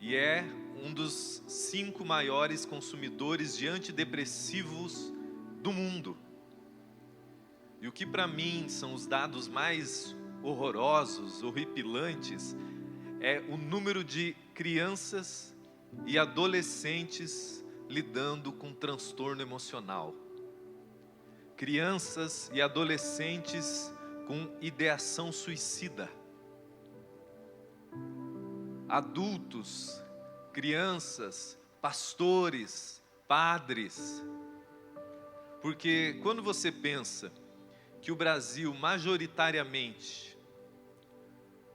e é um dos 5 maiores consumidores de antidepressivos do mundo. E o que para mim são os dados mais horrorosos, horripilantes, é o número de crianças e adolescentes lidando com transtorno emocional. Crianças e adolescentes com ideação suicida. Adultos, crianças, pastores, padres. Porque quando você pensa que o Brasil majoritariamente,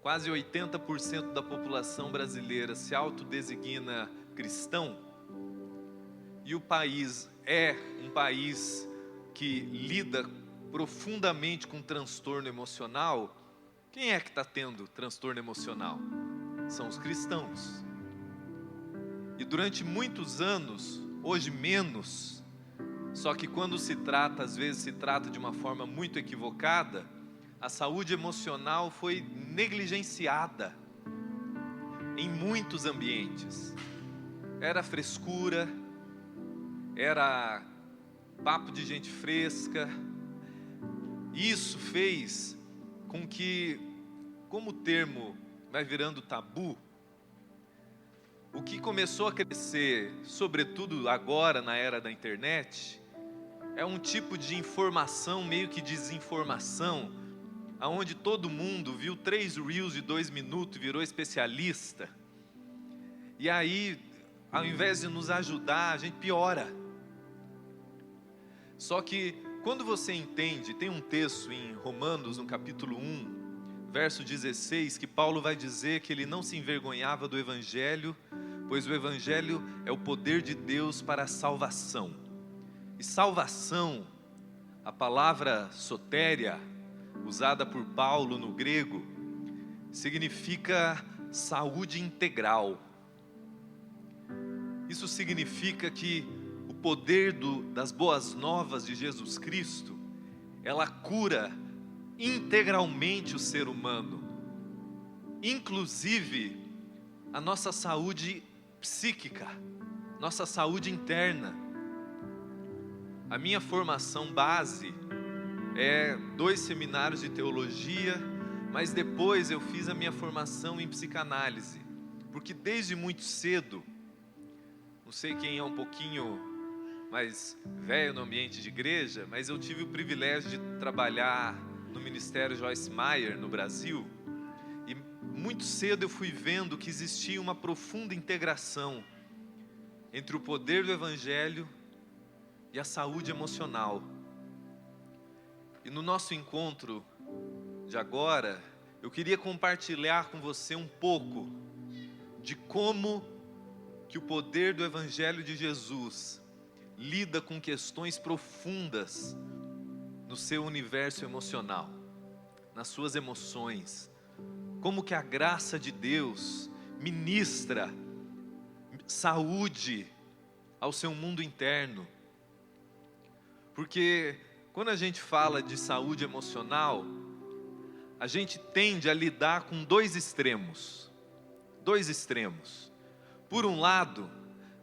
quase 80% da população brasileira se autodesigna cristão, e o país é um país que lida profundamente com transtorno emocional, quem é que está tendo transtorno emocional? São os cristãos. E durante muitos anos, hoje menos, só que quando se trata, às vezes se trata de uma forma muito equivocada, a saúde emocional foi negligenciada em muitos ambientes. Era frescura, era papo de gente fresca. Isso fez com que, como o termo vai virando tabu, o que começou a crescer, sobretudo agora na era da internet, é um tipo de informação meio que desinformação, aonde todo mundo viu 3 reels de 2 minutos e virou especialista. E aí, ao invés de nos ajudar, a gente piora. Só que quando você entende, tem um texto em Romanos, no capítulo 1, verso 16, que Paulo vai dizer que ele não se envergonhava do Evangelho, pois o Evangelho é o poder de Deus para a salvação. E salvação, a palavra sotéria, usada por Paulo no grego, significa saúde integral. Isso significa que o poder das boas novas de Jesus Cristo, ela cura integralmente o ser humano, inclusive a nossa saúde psíquica, nossa saúde interna. A minha formação base é 2 seminários de teologia, mas depois eu fiz a minha formação em psicanálise, porque desde muito cedo, não sei quem é um pouquinho mais velho no ambiente de igreja, mas eu tive o privilégio de trabalhar no Ministério Joyce Meyer no Brasil, e muito cedo eu fui vendo que existia uma profunda integração entre o poder do Evangelho e a saúde emocional. E no nosso encontro de agora, eu queria compartilhar com você um pouco de como que o poder do Evangelho de Jesus lida com questões profundas no seu universo emocional, nas suas emoções. Como que a graça de Deus ministra saúde ao seu mundo interno. Porque quando a gente fala de saúde emocional, a gente tende a lidar com 2 extremos. 2 extremos. Por um lado,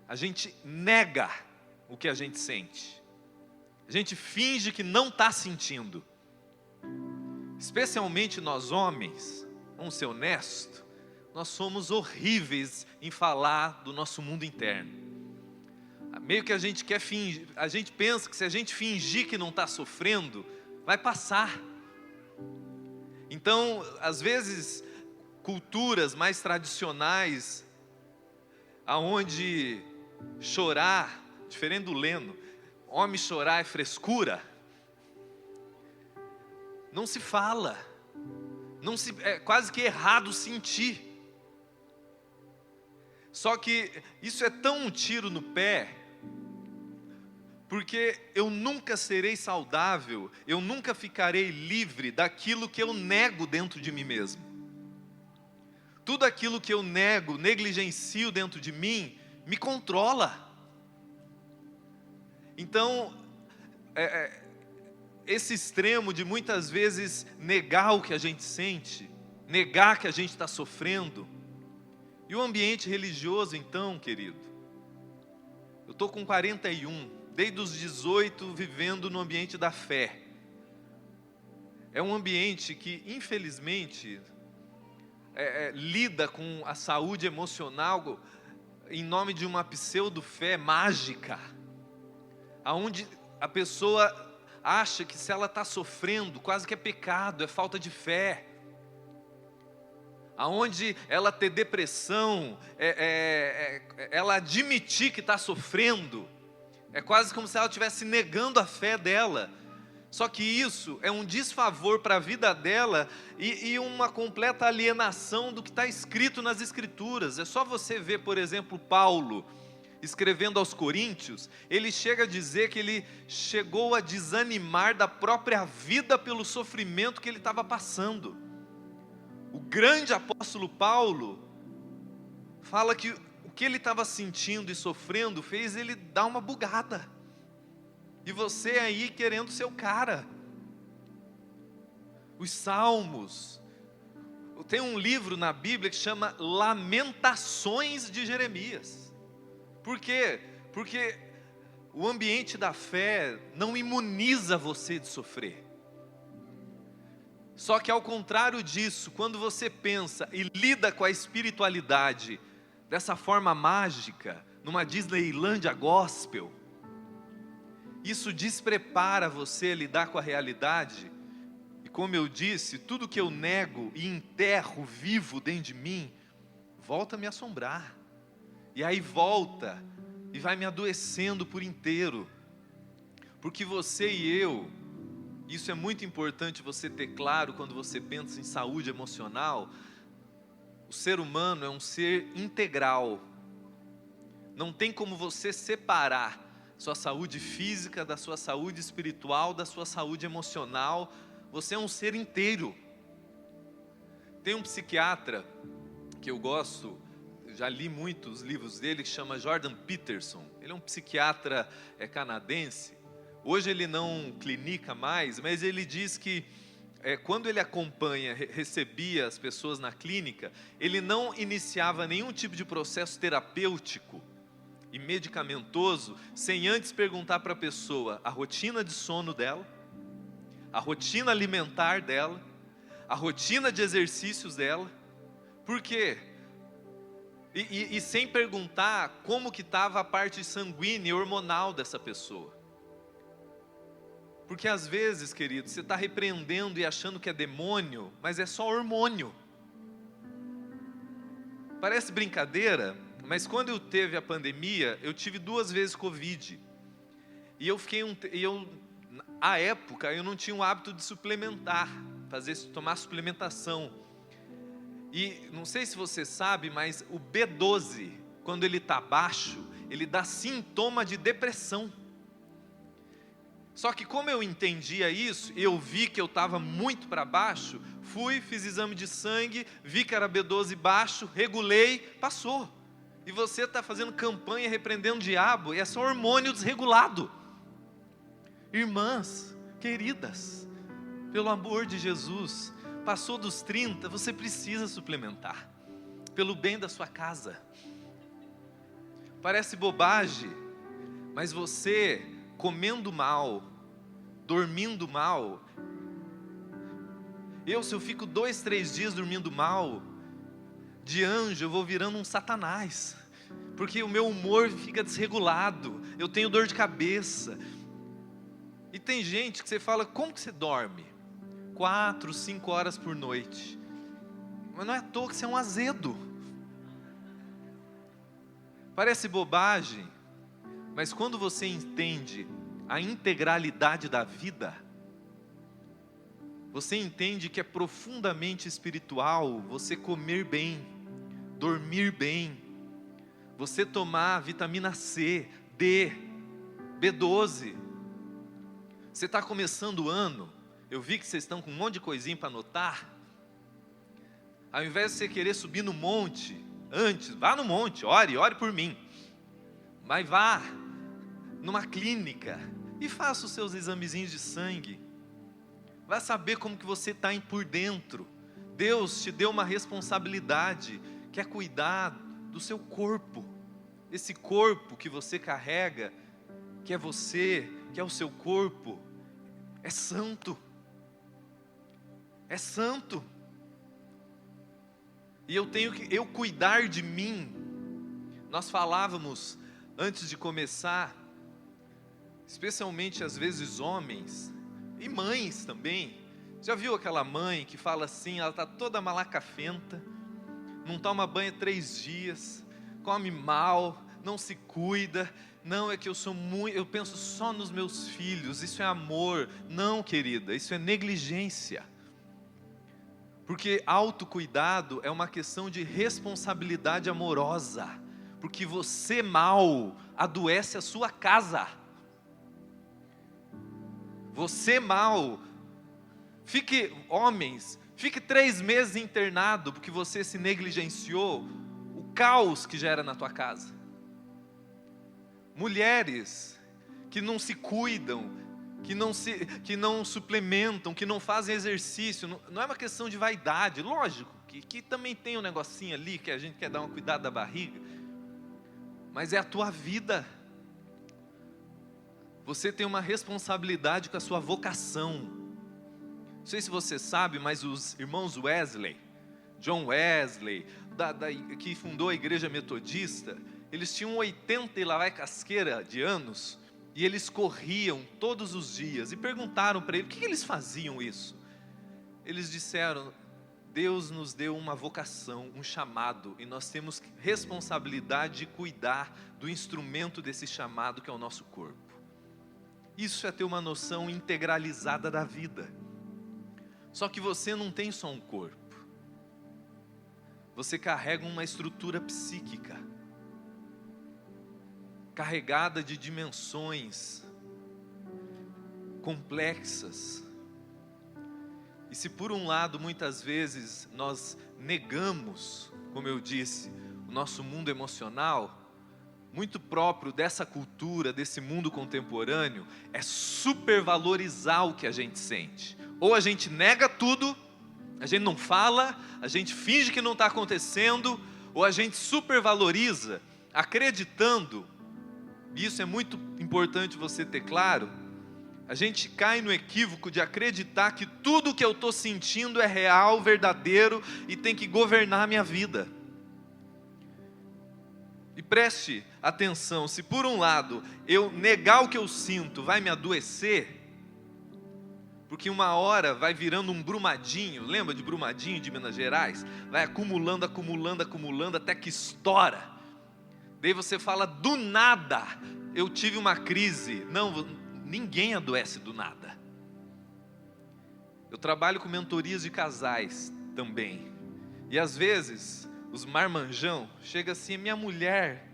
a gente nega o que a gente sente. A gente finge que não está sentindo. Especialmente nós homens, vamos ser honestos, nós somos horríveis em falar do nosso mundo interno. Meio que a gente quer fingir, a gente pensa que se a gente fingir que não está sofrendo, vai passar. Então, às vezes, culturas mais tradicionais, aonde chorar, diferente do Leno, homem chorar é frescura, não se fala, é quase que errado sentir. Só que isso é tão um tiro no pé, porque eu nunca serei saudável, eu nunca ficarei livre daquilo que eu nego dentro de mim mesmo. Tudo aquilo que eu nego, negligencio dentro de mim, me controla. Então, esse extremo de muitas vezes negar o que a gente sente, negar que a gente está sofrendo, E o ambiente religioso, então, querido, eu estou com 41, desde os 18 vivendo no ambiente da fé. É um ambiente que, infelizmente, lida com a saúde emocional em nome de uma pseudo-fé mágica, aonde a pessoa acha que se ela está sofrendo, quase que é pecado, é falta de fé. Aonde ela ter depressão, ela admitir que está sofrendo, é quase como se ela estivesse negando a fé dela. Só que isso é um desfavor para a vida dela e uma completa alienação do que está escrito nas Escrituras. É só você ver, por exemplo, Paulo, escrevendo aos Coríntios, ele chega a dizer que ele chegou a desanimar da própria vida pelo sofrimento que ele estava passando. O grande apóstolo Paulo fala que o que ele estava sentindo e sofrendo fez ele dar uma bugada. E você aí querendo ser o cara. Os Salmos. Tem um livro na Bíblia que chama Lamentações de Jeremias. Por quê? Porque o ambiente da fé não imuniza você de sofrer. Só que ao contrário disso, quando você pensa e lida com a espiritualidade dessa forma mágica, numa Disneylândia gospel, isso desprepara você a lidar com a realidade. E como eu disse, tudo que eu nego e enterro vivo dentro de mim, volta a me assombrar. E aí volta e vai me adoecendo por inteiro. Porque você e eu, isso é muito importante você ter claro quando você pensa em saúde emocional. O ser humano é um ser integral. Não tem como você separar sua saúde física da sua saúde espiritual, da sua saúde emocional. Você é um ser inteiro. Tem um psiquiatra que eu gosto, já li muitos livros dele, que chama Jordan Peterson. Ele é um psiquiatra canadense. Hoje ele não clinica mais, mas ele diz que quando ele recebia as pessoas na clínica, ele não iniciava nenhum tipo de processo terapêutico e medicamentoso, sem antes perguntar para a pessoa a rotina de sono dela, a rotina alimentar dela, a rotina de exercícios dela. Por quê? E sem perguntar como que estava a parte sanguínea e hormonal dessa pessoa. Porque às vezes, querido, você está repreendendo e achando que é demônio, mas é só hormônio. Parece brincadeira, mas quando eu teve a pandemia, eu tive 2 vezes Covid. E à época, eu não tinha o hábito de suplementar, tomar suplementação. E não sei se você sabe, mas o B12, quando ele está baixo, ele dá sintoma de depressão. Só que como eu entendia isso, eu vi que eu estava muito para baixo, fiz exame de sangue, vi que era B12 baixo, regulei, passou. E você está fazendo campanha repreendendo o diabo, e é só hormônio desregulado. Irmãs, queridas, pelo amor de Jesus, passou dos 30, você precisa suplementar, pelo bem da sua casa. Parece bobagem, mas você comendo mal, dormindo mal. Se eu fico 2, 3 dias dormindo mal, de anjo eu vou virando um satanás, porque o meu humor fica desregulado, eu tenho dor de cabeça. E tem gente que você fala, como que você dorme? 4, 5 horas por noite. Mas não é à toa que você é um azedo. Parece bobagem, mas quando você entende a integralidade da vida, você entende que é profundamente espiritual você comer bem, dormir bem, você tomar vitamina C, D, B12. Você está começando o ano, eu vi que vocês estão com um monte de coisinha para anotar. Ao invés de você querer subir no monte, antes, vá no monte, ore por mim. Mas vá numa clínica e faça os seus examezinhos de sangue. Vai saber como que você está por dentro. Deus te deu uma responsabilidade quer cuidar do seu corpo. Esse corpo que você carrega, que é você, que é o seu corpo, é santo. É santo. E eu tenho que cuidar de mim. Nós falávamos antes de começar, especialmente às vezes homens e mães também. Já viu aquela mãe que fala assim, ela está toda malacafenta, não toma banho 3 dias, come mal, não se cuida. Não, é que eu penso só nos meus filhos, isso é amor. Não, querida, isso é negligência. Porque autocuidado é uma questão de responsabilidade amorosa. Porque você mal adoece a sua casa. Você mal, homens, fique 3 meses internado porque você se negligenciou o caos que gera na tua casa. Mulheres que não se cuidam, que não suplementam, que não fazem exercício, não é uma questão de vaidade, lógico, que também tem um negocinho ali, que a gente quer dar uma cuidada da barriga, mas é a tua vida. Você tem uma responsabilidade com a sua vocação. Não sei se você sabe, mas os irmãos Wesley, John Wesley, que fundou a igreja metodista, eles tinham 80 e lá vai casqueira de anos, e eles corriam todos os dias, e perguntaram para ele, por que eles faziam isso? Eles disseram, Deus nos deu uma vocação, um chamado, e nós temos responsabilidade de cuidar do instrumento desse chamado que é o nosso corpo. Isso é ter uma noção integralizada da vida. Só que você não tem só um corpo, você carrega uma estrutura psíquica, carregada de dimensões complexas. E se por um lado muitas vezes nós negamos, como eu disse, o nosso mundo emocional, muito próprio dessa cultura, desse mundo contemporâneo, é supervalorizar o que a gente sente. Ou a gente nega tudo, a gente não fala, a gente finge que não está acontecendo, ou a gente supervaloriza, acreditando. E isso é muito importante você ter claro. A gente cai no equívoco de acreditar que tudo que eu estou sentindo é real, verdadeiro e tem que governar a minha vida. E preste atenção, se por um lado eu negar o que eu sinto vai me adoecer, porque uma hora vai virando um brumadinho, lembra de Brumadinho de Minas Gerais? Vai acumulando, acumulando, acumulando até que estoura. Daí você fala, do nada, eu tive uma crise. Não, ninguém adoece do nada. Eu trabalho com mentorias de casais também. E às vezes, os marmanjão, chega assim, minha mulher,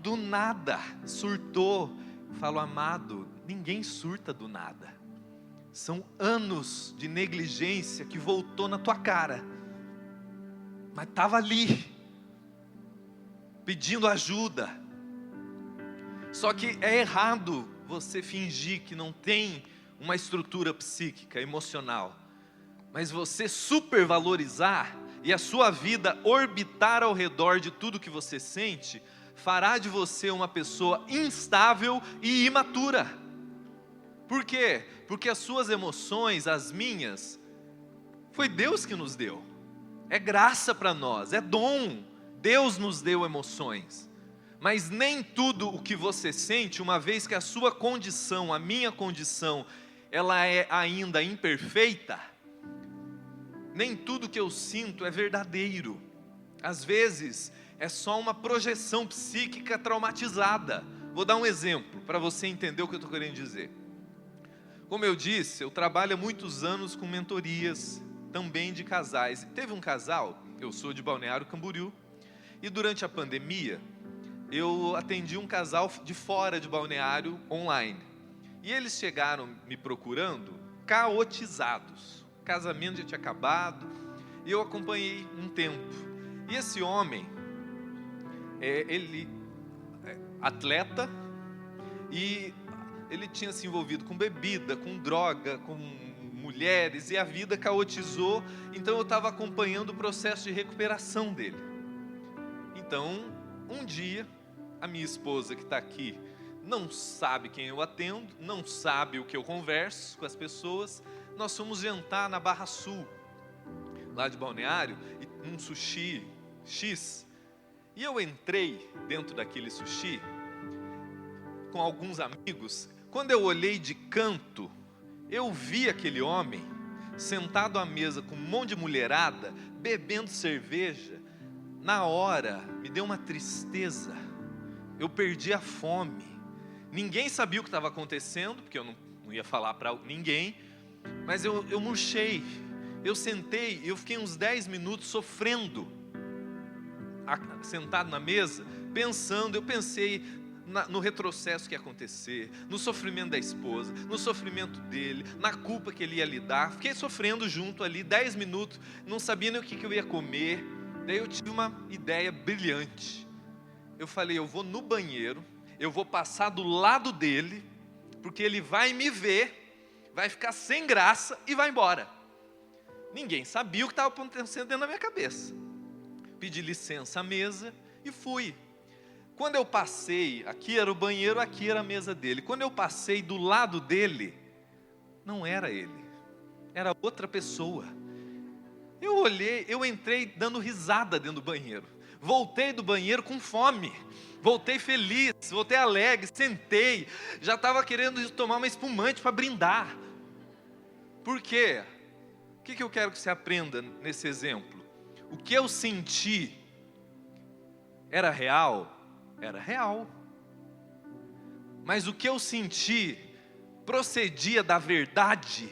do nada, surtou. Eu falo, amado, ninguém surta do nada. São anos de negligência que voltou na tua cara. Mas estava ali, pedindo ajuda. Só que é errado você fingir que não tem uma estrutura psíquica, emocional, mas você supervalorizar e a sua vida orbitar ao redor de tudo que você sente, fará de você uma pessoa instável e imatura. Por quê? Porque as suas emoções, as minhas, foi Deus que nos deu. É graça para nós, é dom. Deus nos deu emoções, mas nem tudo o que você sente, uma vez que a sua condição, a minha condição, ela é ainda imperfeita, nem tudo que eu sinto é verdadeiro. Às vezes é só uma projeção psíquica traumatizada. Vou dar um exemplo para você entender o que eu estou querendo dizer. Como eu disse, eu trabalho há muitos anos com mentorias também de casais. Teve um casal, eu sou de Balneário Camboriú, e durante a pandemia, eu atendi um casal de fora de Balneário online. E eles chegaram me procurando, caotizados. O casamento já tinha acabado, e eu acompanhei um tempo. E esse homem, ele é atleta, e ele tinha se envolvido com bebida, com droga, com mulheres, e a vida caotizou. Então eu estava acompanhando o processo de recuperação dele. Então, um dia, a minha esposa que está aqui não sabe quem eu atendo, não sabe o que eu converso com as pessoas. Nós fomos jantar na Barra Sul, lá de Balneário, num sushi X. E eu entrei dentro daquele sushi com alguns amigos. Quando eu olhei de canto, eu vi aquele homem sentado à mesa com um monte de mulherada, bebendo cerveja. Na hora, me deu uma tristeza. Eu perdi a fome. Ninguém sabia o que estava acontecendo, porque eu não ia falar para ninguém. Mas eu murchei. Eu sentei, eu fiquei uns 10 minutos sofrendo, sentado na mesa, pensando. Eu pensei no retrocesso que ia acontecer, no sofrimento da esposa, no sofrimento dele, na culpa que ele ia lidar. Fiquei sofrendo junto ali 10 minutos, não sabia nem o que eu ia comer. Daí eu tive uma ideia brilhante. Eu falei, eu vou no banheiro, eu vou passar do lado dele, porque ele vai me ver, vai ficar sem graça e vai embora. Ninguém sabia o que estava acontecendo dentro da minha cabeça. Pedi licença à mesa e fui. Quando eu passei, aqui era o banheiro, aqui era a mesa dele. Quando eu passei do lado dele, não era ele, era outra pessoa. Eu olhei, eu entrei dando risada dentro do banheiro. Voltei do banheiro com fome. Voltei feliz, voltei alegre, sentei. Já estava querendo tomar uma espumante para brindar. Por quê? O que eu quero que você aprenda nesse exemplo? O que eu senti era real? Era real. Mas o que eu senti procedia da verdade?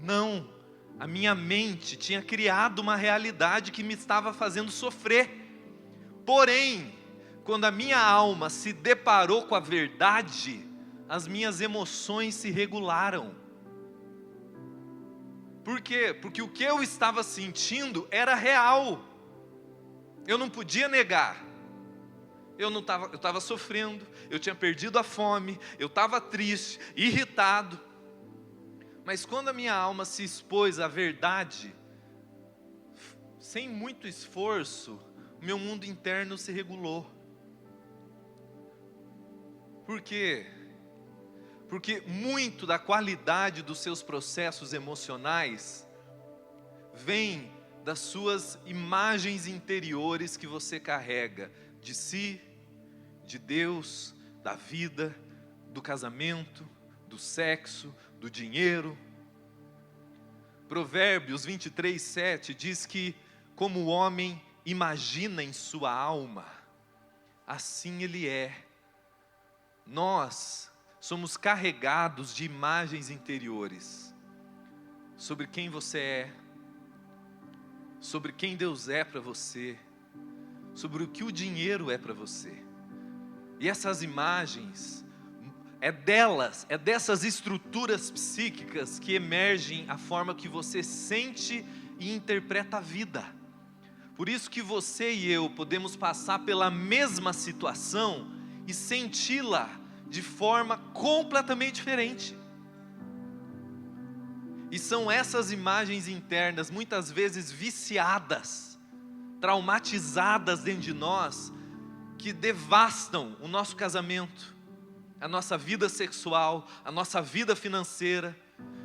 Não. A minha mente tinha criado uma realidade que me estava fazendo sofrer. Porém, quando a minha alma se deparou com a verdade, as minhas emoções se regularam. Por quê? Porque o que eu estava sentindo era real. Eu não podia negar. Eu estava sofrendo, eu tinha perdido a fome, eu estava triste, irritado. Mas quando a minha alma se expôs à verdade, sem muito esforço, o meu mundo interno se regulou. Por quê? Porque muito da qualidade dos seus processos emocionais vem das suas imagens interiores que você carrega de si, de Deus, da vida, do casamento, do sexo, do dinheiro. Provérbios 23:7 diz que como o homem imagina em sua alma, assim ele é. Nós somos carregados de imagens interiores sobre quem você é, sobre quem Deus é para você, sobre o que o dinheiro é para você. E essas imagens, é dessas estruturas psíquicas que emergem a forma que você sente e interpreta a vida. Por isso que você e eu podemos passar pela mesma situação e senti-la de forma completamente diferente. E são essas imagens internas, muitas vezes viciadas, traumatizadas dentro de nós, que devastam o nosso casamento, a nossa vida sexual, a nossa vida financeira,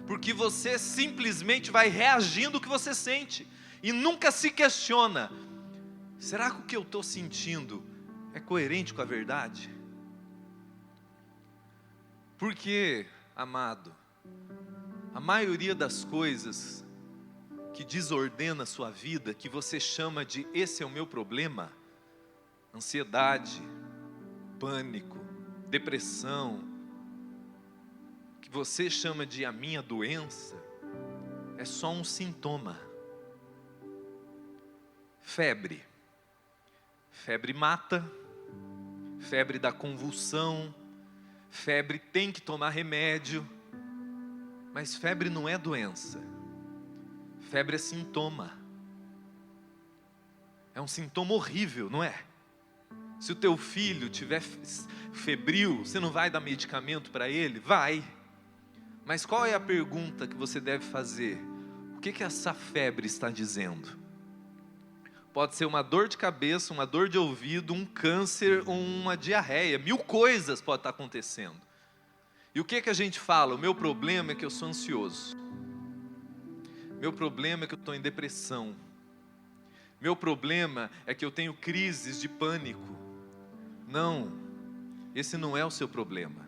porque você simplesmente vai reagindo ao que você sente, e nunca se questiona, será que o que eu estou sentindo é coerente com a verdade? Porque, amado, a maioria das coisas que desordena a sua vida, que você chama de esse é o meu problema, ansiedade, pânico, depressão, que você chama de a minha doença, é só um sintoma. Febre mata, febre dá convulsão, febre tem que tomar remédio, mas febre não é doença, febre é sintoma, é um sintoma horrível, não é? Se o teu filho tiver febril, você não vai dar medicamento para ele? Vai, mas qual é a pergunta que você deve fazer? O que essa febre está dizendo? pode ser uma dor de cabeça, uma dor de ouvido, um câncer, uma diarreia, 1000 coisas podem estar acontecendo. E o que a gente fala? O meu problema é que eu sou ansioso. Meu problema é que eu estou em depressão. Meu problema é que eu tenho crises de pânico. Não, esse não é o seu problema.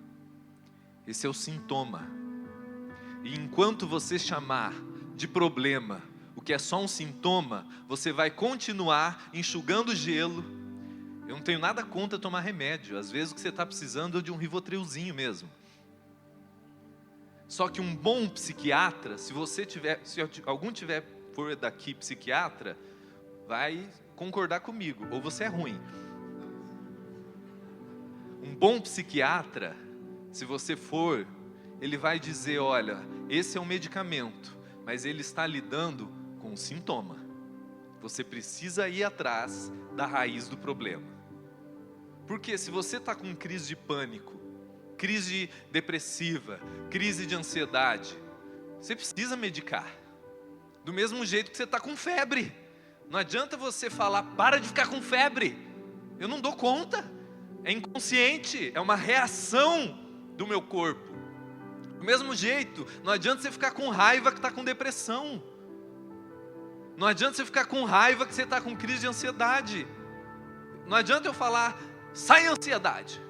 Esse é o sintoma. E enquanto você chamar de problema o que é só um sintoma, você vai continuar enxugando gelo. Eu não tenho nada contra tomar remédio. Às vezes o que você está precisando é de um Rivotrilzinho mesmo. Só que um bom psiquiatra, se algum for daqui psiquiatra, vai concordar comigo, ou você é ruim. Um bom psiquiatra, se você for, ele vai dizer, olha, esse é um medicamento, mas ele está lidando com um sintoma. Você precisa ir atrás da raiz do problema. Porque se você está com crise de pânico, crise depressiva, crise de ansiedade, você precisa medicar. Do mesmo jeito que você está com febre. Não adianta você falar, para de ficar com febre. Eu não dou conta. É inconsciente, é uma reação do meu corpo. Do mesmo jeito, não adianta você ficar com raiva que está com depressão. Não adianta você ficar com raiva que você está com crise de ansiedade. Não adianta eu falar, sai a ansiedade.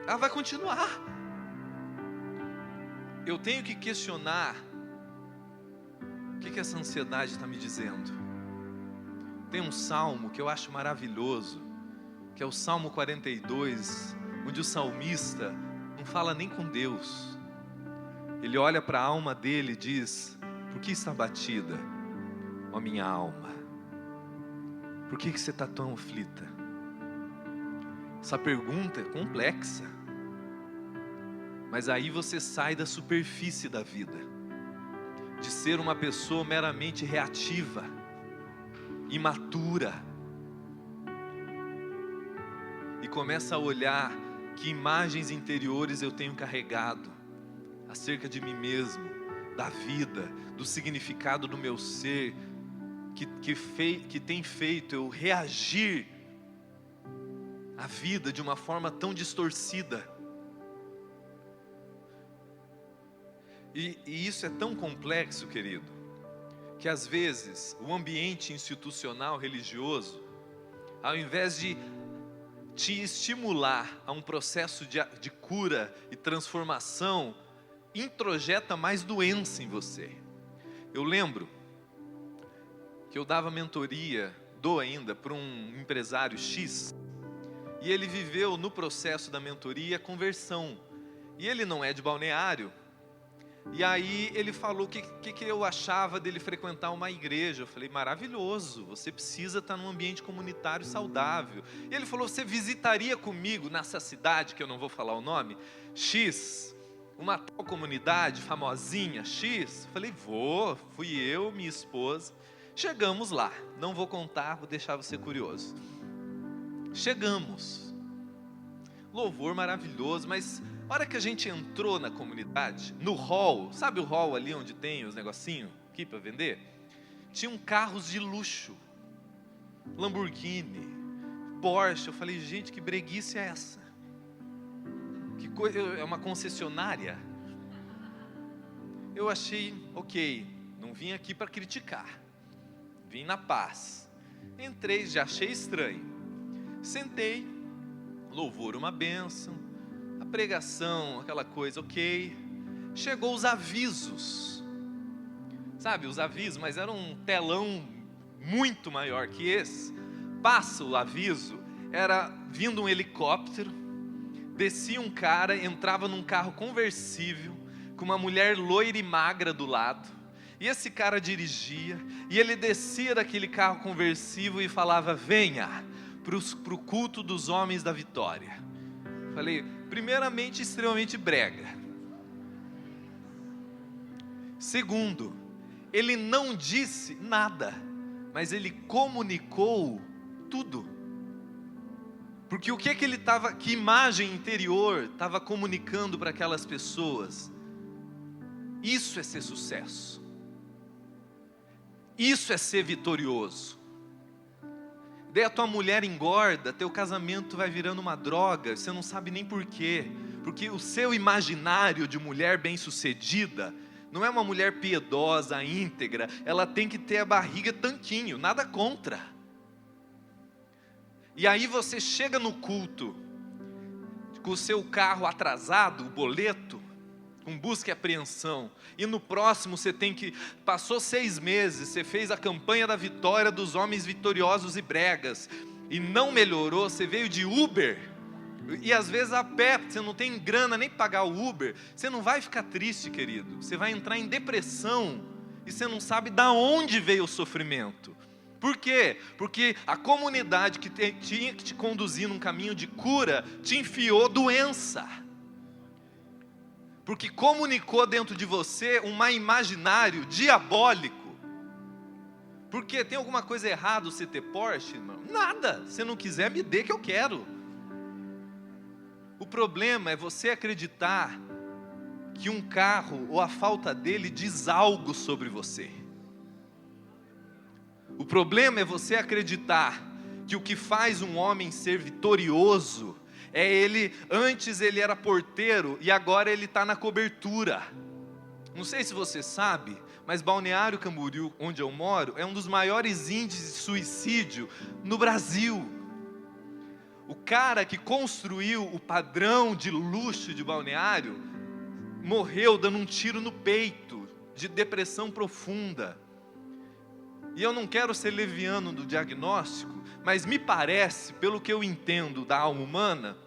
Ela vai continuar. Eu tenho que questionar o que essa ansiedade está me dizendo. Tem um salmo que eu acho maravilhoso, que é o Salmo 42, onde o salmista não fala nem com Deus. Ele olha para a alma dele e diz, por que está batida, ó minha alma? Por que você está tão aflita? Essa pergunta é complexa. Mas aí você sai da superfície da vida, de ser uma pessoa meramente reativa, imatura, e começa a olhar que imagens interiores eu tenho carregado acerca de mim mesmo, da vida, do significado do meu ser, que tem feito eu reagir à vida de uma forma tão distorcida. E isso é tão complexo, querido, que às vezes o ambiente institucional religioso, ao invés de te estimular a um processo de cura e transformação, introjeta mais doença em você. Eu lembro que eu dava mentoria, dou ainda, para um empresário X, e ele viveu no processo da mentoria conversão, e ele não é de Balneário. E aí ele falou o que eu achava dele frequentar uma igreja. Eu falei, maravilhoso, você precisa estar num ambiente comunitário saudável. E ele falou, você visitaria comigo nessa cidade, que eu não vou falar o nome, X, uma tal comunidade famosinha, X? Eu falei, vou, fui eu, minha esposa, chegamos lá, não vou contar, vou deixar você curioso. Chegamos, louvor maravilhoso, mas a hora que a gente entrou na comunidade, no hall, sabe o hall ali onde tem os negocinhos aqui para vender? Tinham carros de luxo, Lamborghini, Porsche. Eu falei, gente, que breguice é essa? Que coisa, é uma concessionária? Eu achei, ok, não vim aqui para criticar, vim na paz. Entrei, já achei estranho, sentei, louvor uma bênção, a pregação, aquela coisa, ok. Chegou os avisos, sabe, os avisos, mas era um telão muito maior que esse. Passa o aviso, era vindo um helicóptero, descia um cara, entrava num carro conversível, com uma mulher loira e magra do lado, e esse cara dirigia, e ele descia daquele carro conversível e falava, venha para o culto dos homens da vitória. Falei, primeiramente, extremamente brega. Segundo, ele não disse nada, mas ele comunicou tudo. Porque o que ele estava, que imagem interior estava comunicando para aquelas pessoas? Isso é ser sucesso. Isso é ser vitorioso. Daí a tua mulher engorda, teu casamento vai virando uma droga, você não sabe nem por quê. Porque o seu imaginário de mulher bem-sucedida não é uma mulher piedosa, íntegra, ela tem que ter a barriga tanquinho, nada contra. E aí você chega no culto, com o seu carro atrasado, o boleto, com busca e apreensão, e no próximo você tem que, passou 6 meses, você fez a campanha da vitória dos homens vitoriosos e bregas, e não melhorou, você veio de Uber, e às vezes a pé, você não tem grana nem para pagar o Uber, você não vai ficar triste, querido, você vai entrar em depressão, e você não sabe de onde veio o sofrimento. Por quê? Porque a comunidade que tinha que te conduzir num caminho de cura, te enfiou doença. Porque comunicou dentro de você um imaginário diabólico. Porque tem alguma coisa errada você ter Porsche, irmão? Nada, se não quiser me dê que eu quero. O problema é você acreditar que um carro ou a falta dele diz algo sobre você. O problema é você acreditar que o que faz um homem ser vitorioso é ele, antes ele era porteiro e agora ele está na cobertura. Não sei se você sabe, mas Balneário Camboriú, onde eu moro, é um dos maiores índices de suicídio no Brasil. O cara que construiu o padrão de luxo de Balneário morreu dando um tiro no peito, de depressão profunda. E eu não quero ser leviano do diagnóstico, mas me parece, pelo que eu entendo da alma humana,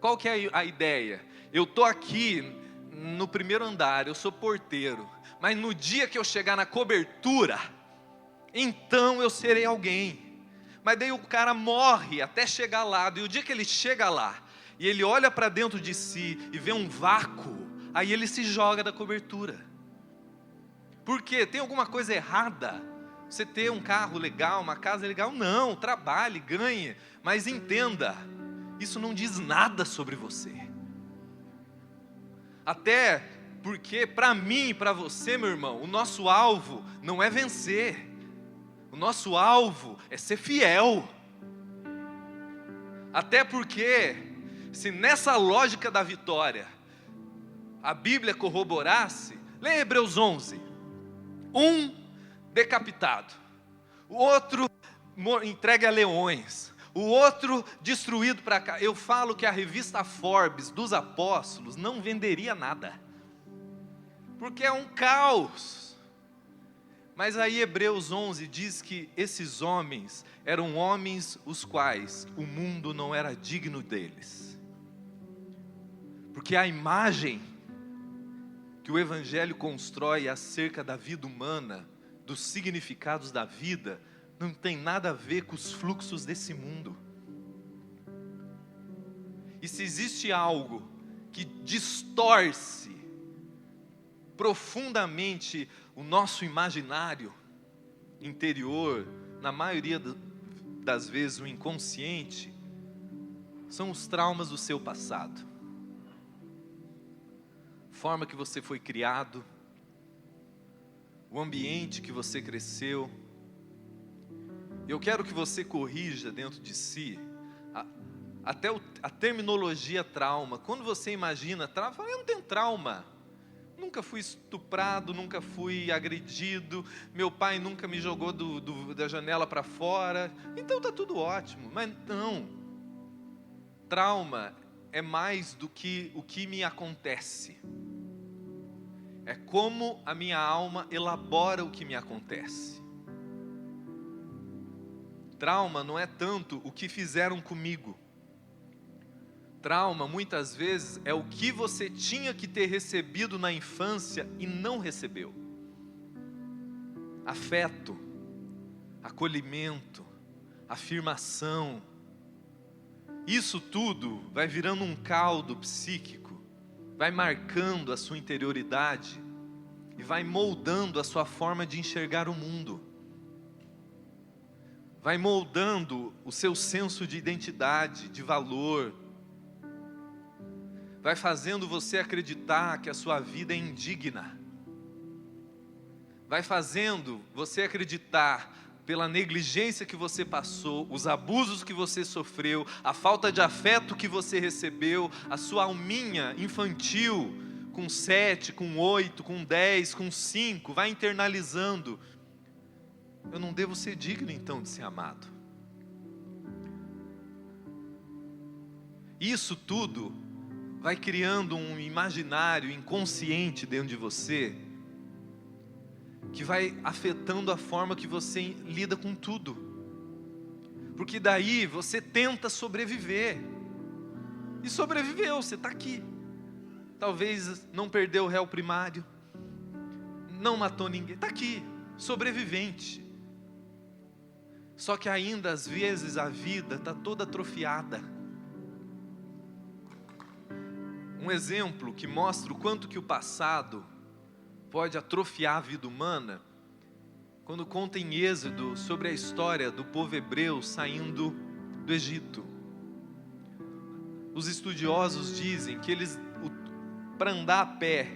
qual que é a ideia? Eu estou aqui no primeiro andar, eu sou porteiro, mas no dia que eu chegar na cobertura, então eu serei alguém. Mas daí o cara morre até chegar lá, e o dia que ele chega lá, e ele olha para dentro de si e vê um vácuo, aí ele se joga da cobertura. Por quê? Tem alguma coisa errada? Você ter um carro legal, uma casa legal? Não, trabalhe, ganhe, mas entenda, isso não diz nada sobre você. Até porque para mim e para você, meu irmão, o nosso alvo não é vencer, o nosso alvo é ser fiel. Até porque, se nessa lógica da vitória, a Bíblia corroborasse, lê Hebreus 11, decapitado, o outro entregue a leões, o outro destruído para cá. Eu falo que a revista Forbes dos apóstolos não venderia nada, porque é um caos. Mas aí Hebreus 11 diz que esses homens eram homens os quais o mundo não era digno deles, porque a imagem que o Evangelho constrói acerca da vida humana, dos significados da vida, não tem nada a ver com os fluxos desse mundo. E se existe algo que distorce profundamente o nosso imaginário interior, na maioria das vezes o inconsciente, são os traumas do seu passado. Forma que você foi criado, o ambiente que você cresceu. Eu quero que você corrija dentro de si até a terminologia trauma. Quando você imagina trauma, fala, eu não tenho trauma, nunca fui estuprado, nunca fui agredido, meu pai nunca me jogou da janela para fora, então está tudo ótimo. Mas não, trauma é mais do que o que me acontece, é como a minha alma elabora o que me acontece. Trauma não é tanto o que fizeram comigo. Trauma, muitas vezes, é o que você tinha que ter recebido na infância e não recebeu. Afeto, acolhimento, afirmação. Isso tudo vai virando um caldo psíquico, vai marcando a sua interioridade e vai moldando a sua forma de enxergar o mundo. Vai moldando o seu senso de identidade, de valor. Vai fazendo você acreditar que a sua vida é indigna. Vai fazendo você acreditar pela negligência que você passou, os abusos que você sofreu, a falta de afeto que você recebeu, a sua alminha infantil, com 7, com 8, com 10, com 5, vai internalizando. Eu não devo ser digno então de ser amado. Isso tudo vai criando um imaginário inconsciente dentro de você, que vai afetando a forma que você lida com tudo. Porque daí você tenta sobreviver. E sobreviveu, você está aqui. Talvez não perdeu o réu primário, não matou ninguém, está aqui, sobrevivente. Só que ainda às vezes a vida está toda atrofiada. Um exemplo que mostra o quanto que o passado pode atrofiar a vida humana, quando conta em Êxodo sobre a história do povo hebreu saindo do Egito. Os estudiosos dizem que para andar a pé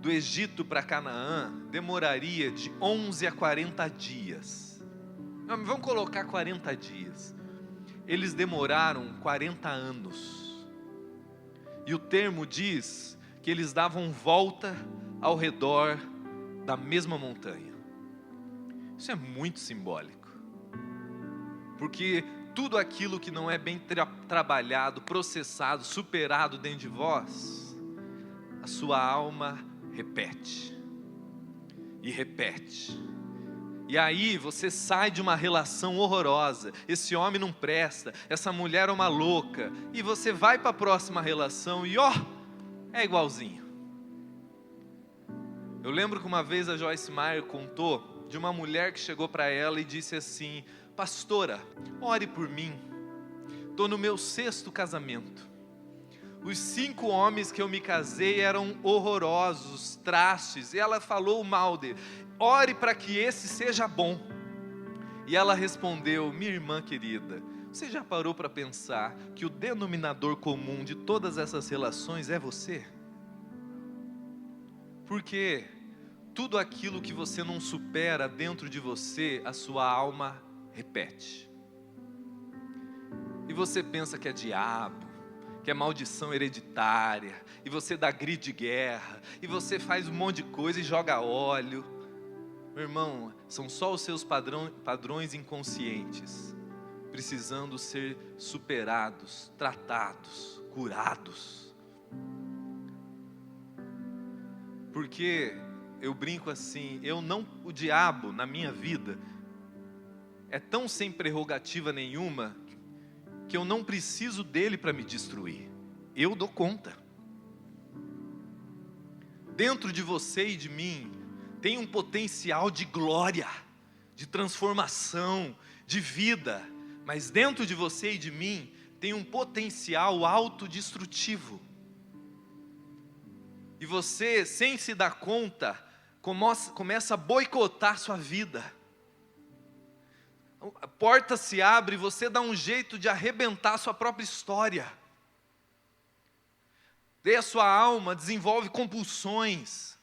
do Egito para Canaã, demoraria de 11 a 40 dias. Vamos colocar 40 dias. Eles demoraram 40 anos. E o termo diz que eles davam volta ao redor da mesma montanha. Isso é muito simbólico. Porque tudo aquilo que não é bem trabalhado, processado, superado dentro de vós, a sua alma repete. E repete. E aí você sai de uma relação horrorosa, esse homem não presta, essa mulher é uma louca, e você vai para a próxima relação e é igualzinho. Eu lembro que uma vez a Joyce Meyer contou de uma mulher que chegou para ela e disse assim: pastora, ore por mim, estou no meu 6º casamento. Os 5 homens que eu me casei eram horrorosos, trastes, e ela falou mal dele. Ore para que esse seja bom. E ela respondeu: minha irmã querida, você já parou para pensar que o denominador comum de todas essas relações é você? Porque tudo aquilo que você não supera dentro de você, a sua alma repete. E você pensa que é diabo, que é maldição hereditária, e você dá grito de guerra, e você faz um monte de coisa e joga óleo. Meu irmão, são só os seus padrões inconscientes, precisando ser superados, tratados, curados. Porque eu brinco assim, o diabo na minha vida é tão sem prerrogativa nenhuma, que eu não preciso dele para me destruir. Eu dou conta. Dentro de você e de mim tem um potencial de glória, de transformação, de vida. Mas dentro de você e de mim tem um potencial autodestrutivo. E você, sem se dar conta, começa a boicotar sua vida. A porta se abre e você dá um jeito de arrebentar a sua própria história. Daí a sua alma desenvolve compulsões.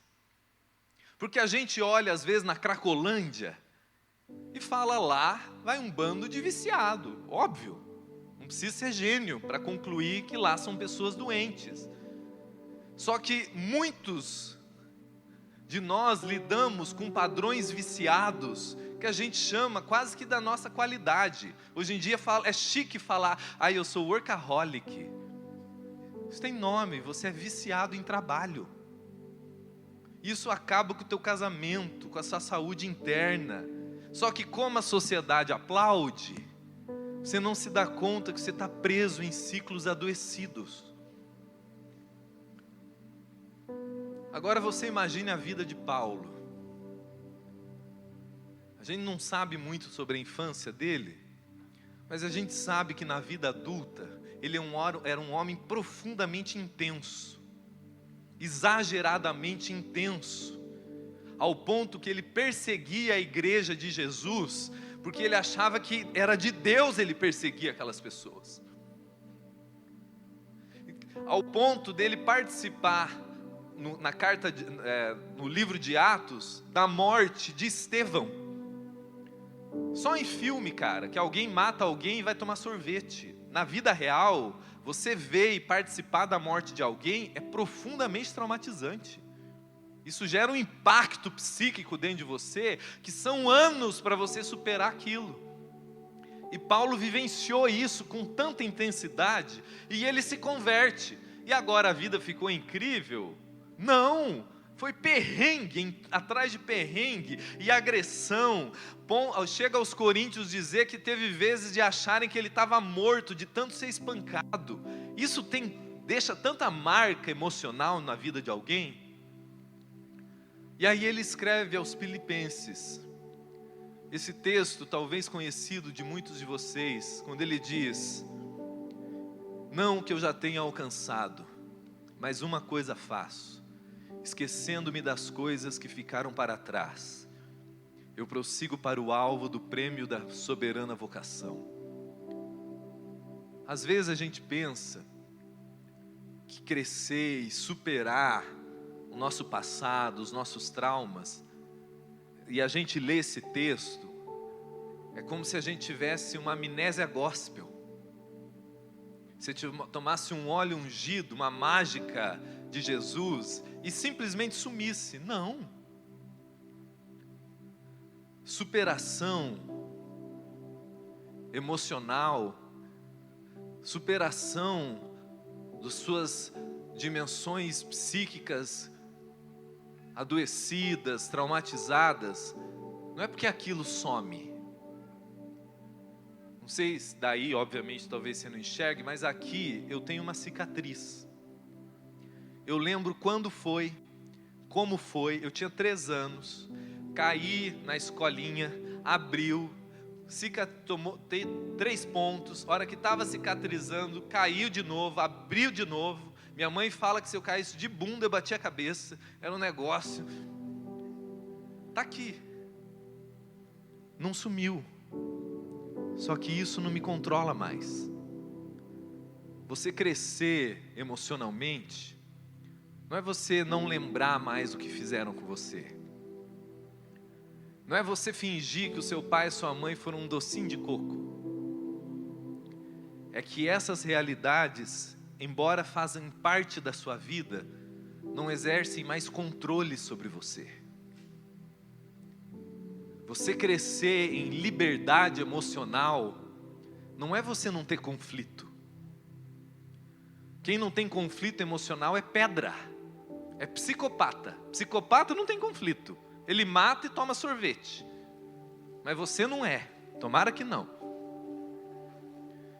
Porque a gente olha às vezes na Cracolândia e fala: lá vai um bando de viciado. Óbvio, não precisa ser gênio para concluir que lá são pessoas doentes. Só que muitos de nós lidamos com padrões viciados que a gente chama quase que da nossa qualidade. Hoje em dia é chique falar: eu sou workaholic. Isso tem nome, você é viciado em trabalho. Isso acaba com o teu casamento, com a sua saúde interna. Só que como a sociedade aplaude, você não se dá conta que você está preso em ciclos adoecidos. Agora você imagine a vida de Paulo. A gente não sabe muito sobre a infância dele, mas a gente sabe que na vida adulta, ele era um homem profundamente intenso, exageradamente intenso, ao ponto que ele perseguia a igreja de Jesus, porque ele achava que era de Deus ele perseguia aquelas pessoas. Ao ponto dele participar, no livro de Atos, da morte de Estevão. Só em filme, cara, que alguém mata alguém e vai tomar sorvete. Na vida real, você ver e participar da morte de alguém é profundamente traumatizante. Isso gera um impacto psíquico dentro de você, que são anos para você superar aquilo. E Paulo vivenciou isso com tanta intensidade, e ele se converte. E agora a vida ficou incrível? Não! Foi perrengue, atrás de perrengue e agressão. Chega aos Coríntios dizer que teve vezes de acharem que ele estava morto, de tanto ser espancado. Isso deixa tanta marca emocional na vida de alguém. E aí ele escreve aos Filipenses, esse texto talvez conhecido de muitos de vocês, quando ele diz: não que eu já tenha alcançado, mas uma coisa faço, esquecendo-me das coisas que ficaram para trás, eu prossigo para o alvo do prêmio da soberana vocação. Às vezes a gente pensa que crescer e superar o nosso passado, os nossos traumas, e a gente lê esse texto, é como se a gente tivesse uma amnésia gospel. Se tomasse um óleo ungido, uma mágica de Jesus, e simplesmente sumisse. Não. Superação emocional, superação das suas dimensões psíquicas adoecidas, traumatizadas, não é porque aquilo some. Não sei se daí, obviamente, talvez você não enxergue, mas aqui eu tenho uma cicatriz. Eu lembro quando foi, como foi, eu tinha 3 anos, caí na escolinha, abriu, tem 3 pontos, a hora que estava cicatrizando, caiu de novo, abriu de novo. Minha mãe fala que se eu caísse de bunda eu batia a cabeça, era um negócio. Está aqui, não sumiu, só que isso não me controla mais. Você crescer emocionalmente, não é você não lembrar mais o que fizeram com você, não é você fingir que o seu pai e sua mãe foram um docinho de coco, é que essas realidades, embora fazem parte da sua vida, não exercem mais controle sobre você. Você crescer em liberdade emocional, não é você não ter conflito. Quem não tem conflito emocional é pedra, é psicopata. Psicopata não tem conflito, ele mata e toma sorvete. Mas você não é, tomara que não.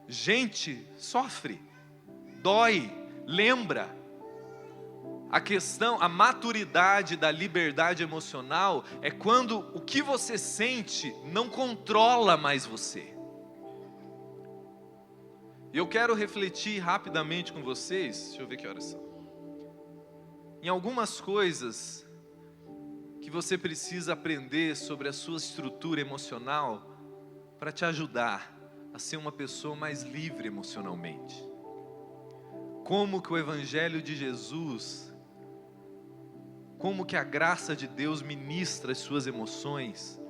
Gente sofre, dói, lembra. A questão, a maturidade da liberdade emocional é quando o que você sente não controla mais você. Eu quero refletir rapidamente com vocês, deixa eu ver que horas são, em algumas coisas que você precisa aprender sobre a sua estrutura emocional para te ajudar a ser uma pessoa mais livre emocionalmente. Como que o Evangelho de Jesus, como que a graça de Deus ministra as suas emoções,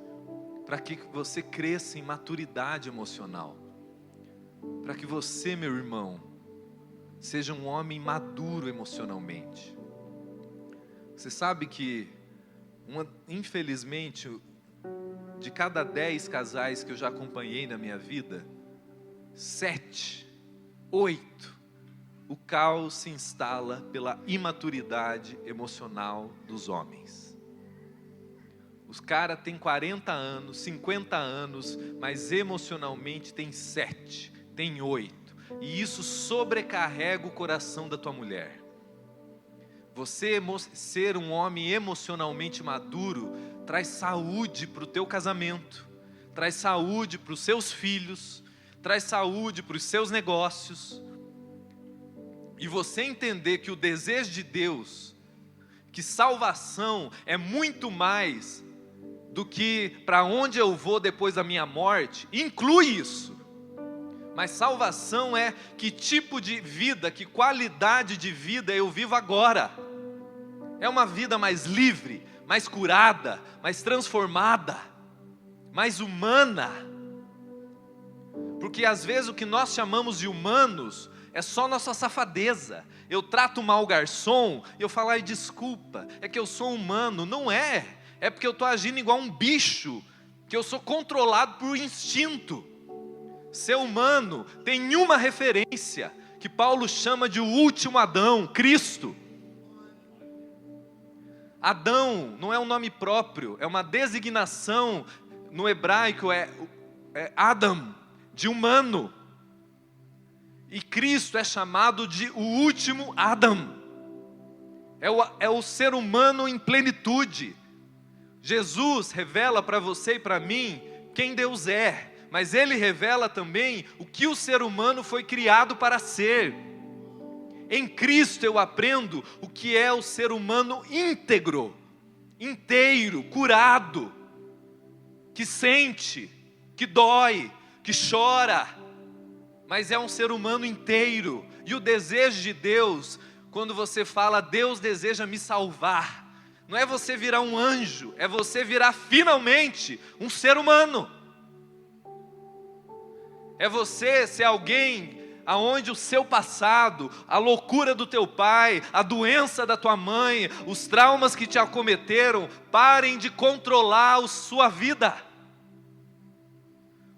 para que você cresça em maturidade emocional, para que você, meu irmão, seja um homem maduro emocionalmente. Você sabe que, infelizmente, de cada 10 casais que eu já acompanhei na minha vida, 7, 8, o caos se instala pela imaturidade emocional dos homens. Os caras têm 40 anos, 50 anos, mas emocionalmente tem 7, tem 8. E isso sobrecarrega o coração da tua mulher. Você ser um homem emocionalmente maduro traz saúde para o teu casamento, traz saúde para os seus filhos, traz saúde para os seus negócios. E você entender que o desejo de Deus, que salvação é muito mais do que para onde eu vou depois da minha morte, inclui isso. Mas salvação é que tipo de vida, que qualidade de vida eu vivo agora. É uma vida mais livre, mais curada, mais transformada. mais humana. Porque às vezes o que nós chamamos de humanos é só nossa safadeza. Eu trato mal o garçom e eu falo, ai, desculpa, é que eu sou humano. Não é, é porque eu estou agindo igual um bicho, que eu sou controlado por instinto. Ser humano tem uma referência, que Paulo chama de o último Adão, Cristo. Adão não é um nome próprio, é uma designação, no hebraico é Adam, de humano. E Cristo é chamado de o último Adão. É o ser humano em plenitude. Jesus revela para você e para mim quem Deus é, mas Ele revela também o que o ser humano foi criado para ser. Em Cristo eu aprendo o que é o ser humano íntegro, inteiro, curado, que sente, que dói, que chora, mas é um ser humano inteiro. E o desejo de Deus, quando você fala, Deus deseja me salvar, não é você virar um anjo, é você virar finalmente um ser humano. É você ser alguém aonde o seu passado, a loucura do teu pai, a doença da tua mãe, os traumas que te acometeram, parem de controlar a sua vida.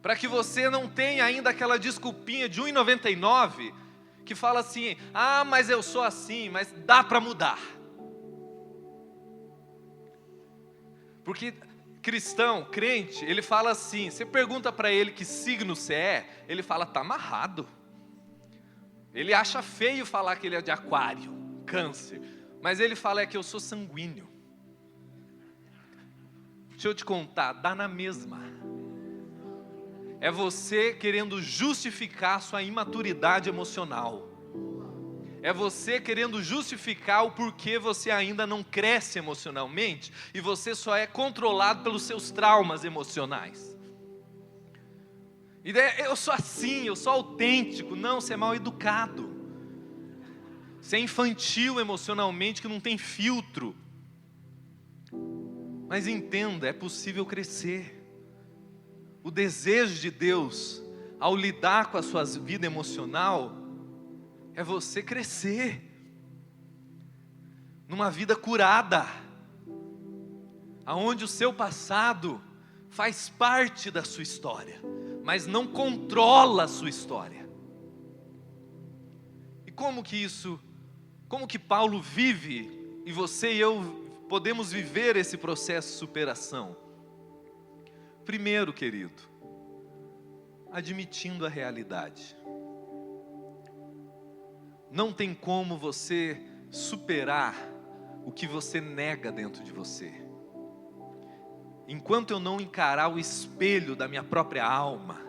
Para que você não tenha ainda aquela desculpinha de 1,99, que fala assim, ah, mas eu sou assim, mas dá para mudar. Porque cristão, crente, ele fala assim, você pergunta para ele que signo você é, ele fala, está amarrado. Ele acha feio falar que ele é de aquário, câncer, mas ele fala que eu sou sanguíneo. Deixa eu te contar, dá na mesma. É você querendo justificar sua imaturidade emocional. É você querendo justificar o porquê você ainda não cresce emocionalmente e você só é controlado pelos seus traumas emocionais. E daí, eu sou assim, eu sou autêntico. Não, você é mal educado. Você é infantil emocionalmente, que não tem filtro. Mas entenda, é possível crescer. O desejo de Deus, ao lidar com a sua vida emocional, é você crescer. Numa vida curada. Aonde o seu passado faz parte da sua história, mas não controla a sua história. E como que Paulo vive, e você e eu podemos viver esse processo de superação? Primeiro, querido, admitindo a realidade. Não tem como você superar o que você nega dentro de você. Enquanto eu não encarar o espelho da minha própria alma,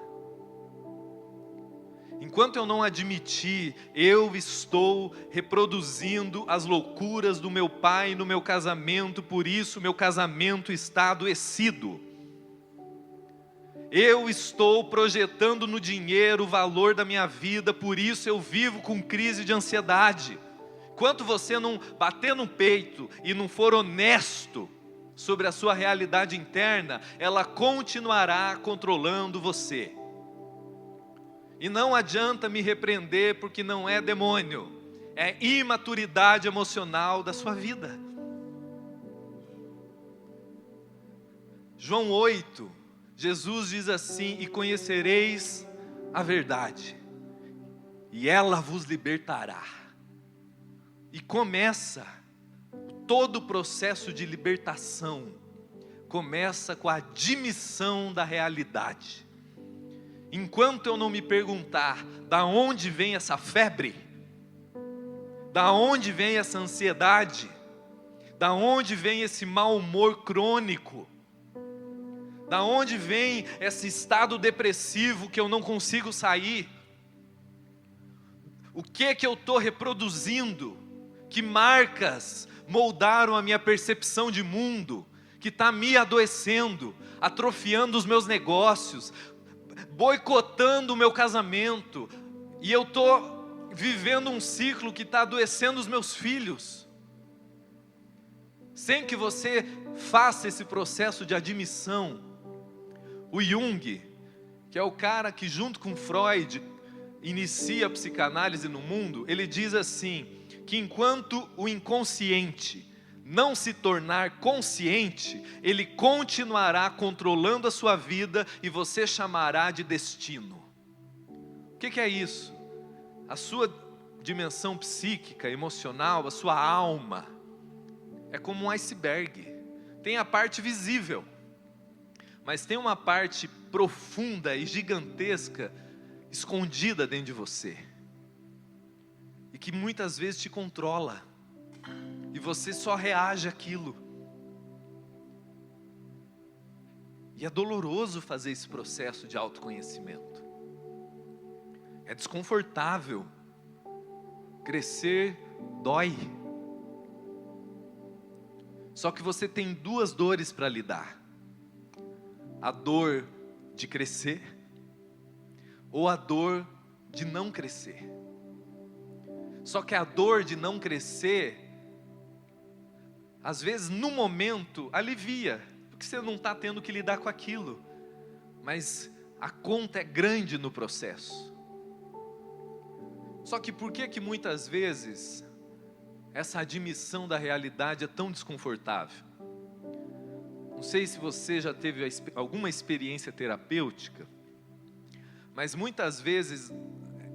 enquanto eu não admitir, eu estou reproduzindo as loucuras do meu pai no meu casamento, por isso meu casamento está adoecido. Eu estou projetando no dinheiro o valor da minha vida, por isso eu vivo com crise de ansiedade. Enquanto você não bater no peito e não for honesto sobre a sua realidade interna, ela continuará controlando você. E não adianta me repreender, porque não é demônio, é imaturidade emocional da sua vida. João 8, Jesus diz assim, e conhecereis a verdade, e ela vos libertará. E começa todo o processo de libertação, começa com a admissão da realidade. Enquanto eu não me perguntar, da onde vem essa febre? Da onde vem essa ansiedade? Da onde vem esse mau humor crônico? Da onde vem esse estado depressivo que eu não consigo sair? O que eu estou reproduzindo? Que marcas moldaram a minha percepção de mundo, que está me adoecendo, atrofiando os meus negócios, boicotando o meu casamento, e eu estou vivendo um ciclo que está adoecendo os meus filhos. Sem que você faça esse processo de admissão, O Jung, que é o cara que junto com Freud inicia a psicanálise no mundo, ele diz assim, que enquanto o inconsciente não se tornar consciente, ele continuará controlando a sua vida e você chamará de destino. O que é isso? A sua dimensão psíquica, emocional, a sua alma, é como um iceberg. Tem a parte visível, mas tem uma parte profunda e gigantesca, escondida dentro de você. E que muitas vezes te controla. E você só reage àquilo. E é doloroso fazer esse processo de autoconhecimento. É desconfortável. Crescer dói. Só que você tem duas dores para lidar. A dor de crescer ou a dor de não crescer. Só que a dor de não crescer, às vezes no momento alivia, porque você não está tendo que lidar com aquilo, mas a conta é grande no processo. Só que por que muitas vezes essa admissão da realidade é tão desconfortável? Não sei se você já teve alguma experiência terapêutica, mas muitas vezes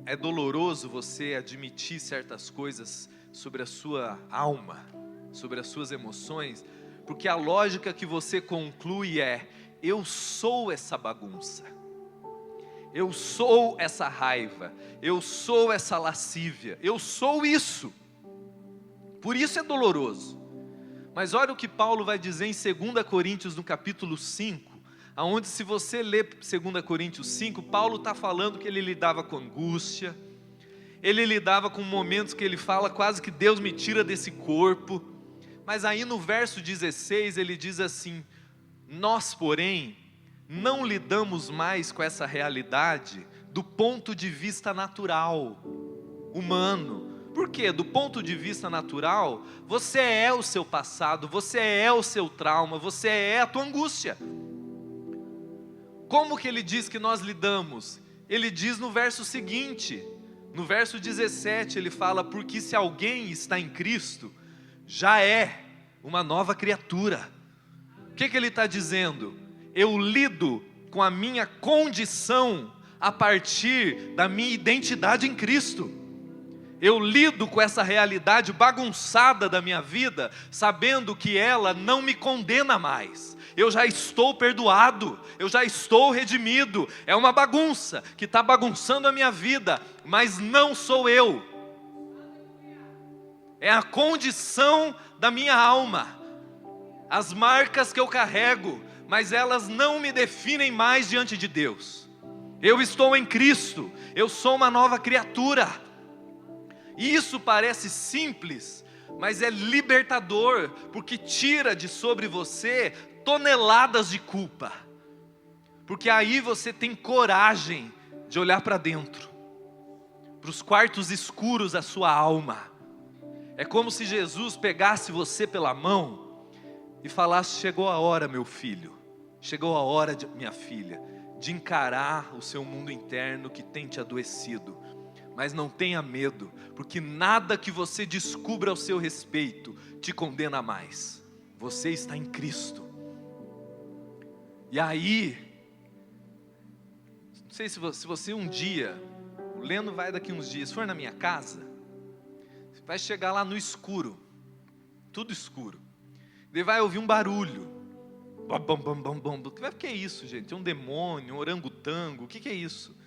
é doloroso você admitir certas coisas sobre a sua alma, sobre as suas emoções, porque a lógica que você conclui é: eu sou essa bagunça, eu sou essa raiva, eu sou essa lascívia, eu sou isso. Por isso é doloroso. Mas olha o que Paulo vai dizer em 2 Coríntios, no capítulo 5, aonde, se você ler 2 Coríntios 5, Paulo está falando que ele lidava com angústia, ele lidava com momentos que ele fala quase que Deus me tira desse corpo. Mas aí no verso 16 ele diz assim: nós porém não lidamos mais com essa realidade do ponto de vista natural, humano. Por quê? Do ponto de vista natural, você é o seu passado, você é o seu trauma, você é a tua angústia. Como que ele diz que nós lidamos? Ele diz no verso seguinte, no verso 17, ele fala: porque se alguém está em Cristo, já é uma nova criatura. O que ele está dizendo? Eu lido com a minha condição a partir da minha identidade em Cristo. Eu lido com essa realidade bagunçada da minha vida, sabendo que ela não me condena mais. Eu já estou perdoado, eu já estou redimido. É uma bagunça que está bagunçando a minha vida, mas não sou eu. É a condição da minha alma, as marcas que eu carrego, mas elas não me definem mais diante de Deus. Eu estou em Cristo, eu sou uma nova criatura. E isso parece simples, mas é libertador, porque tira de sobre você toneladas de culpa. Porque aí você tem coragem de olhar para dentro, para os quartos escuros da sua alma. É como se Jesus pegasse você pela mão e falasse: chegou a hora, meu filho, chegou a hora, minha filha, de encarar o seu mundo interno que tem te adoecido. Mas não tenha medo, porque nada que você descubra ao seu respeito te condena mais. Você está em Cristo. E aí, não sei se você um dia, o Leno vai daqui uns dias, se for na minha casa, você vai chegar lá no escuro, tudo escuro, e vai ouvir um barulho. Bom, bom, bom, bom. O que é isso, gente? É um demônio, um orangotango, o que é isso?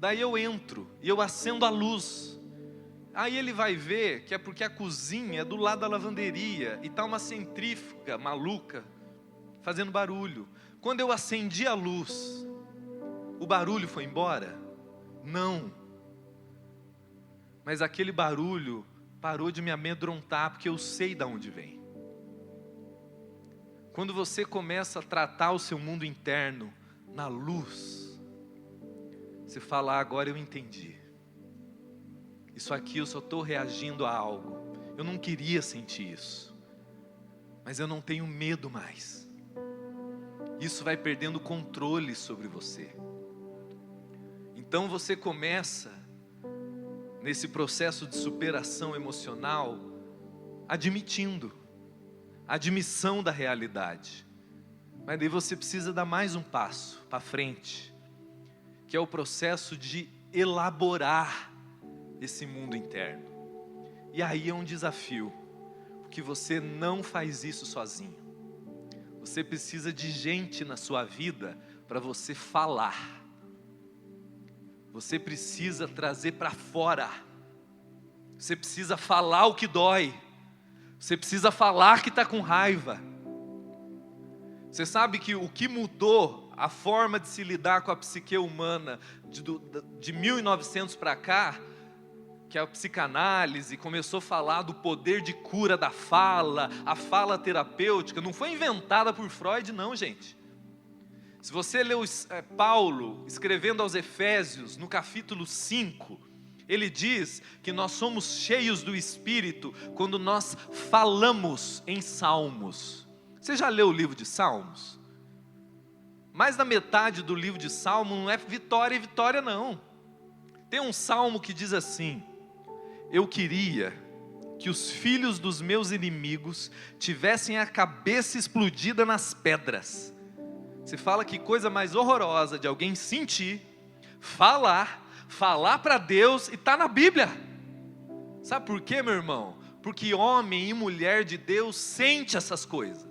Daí eu entro e eu acendo a luz. Aí ele vai ver que é porque a cozinha é do lado da lavanderia e está uma centrífuga maluca fazendo barulho. Quando eu acendi a luz, o barulho foi embora? Não. Mas aquele barulho parou de me amedrontar, porque eu sei de onde vem. Quando você começa a tratar o seu mundo interno na luz, você fala: agora eu entendi. Isso aqui eu só estou reagindo a algo. Eu não queria sentir isso, mas eu não tenho medo mais. isso vai perdendo controle sobre você. Então você começa, nesse processo de superação emocional, admissão da realidade. Mas daí você precisa dar mais um passo para frente, que é o processo de elaborar esse mundo interno. E aí é um desafio, porque você não faz isso sozinho. Você precisa de gente na sua vida para você falar. Você precisa trazer para fora. Você precisa falar o que dói. Você precisa falar que está com raiva. Você sabe que o que mudou a forma de se lidar com a psique humana de 1900 para cá, que a psicanálise começou a falar do poder de cura da fala, a fala terapêutica, não foi inventada por Freud não, gente. Se você leu Paulo escrevendo aos Efésios, no capítulo 5, ele diz que nós somos cheios do Espírito quando nós falamos em salmos. Você já leu o livro de Salmos? Mais da metade do livro de Salmos não é vitória e vitória não. Tem um salmo que diz assim: eu queria que os filhos dos meus inimigos tivessem a cabeça explodida nas pedras. Você fala que coisa mais horrorosa de alguém sentir, falar para Deus e está na Bíblia. Sabe por quê, meu irmão? Porque homem e mulher de Deus sente essas coisas.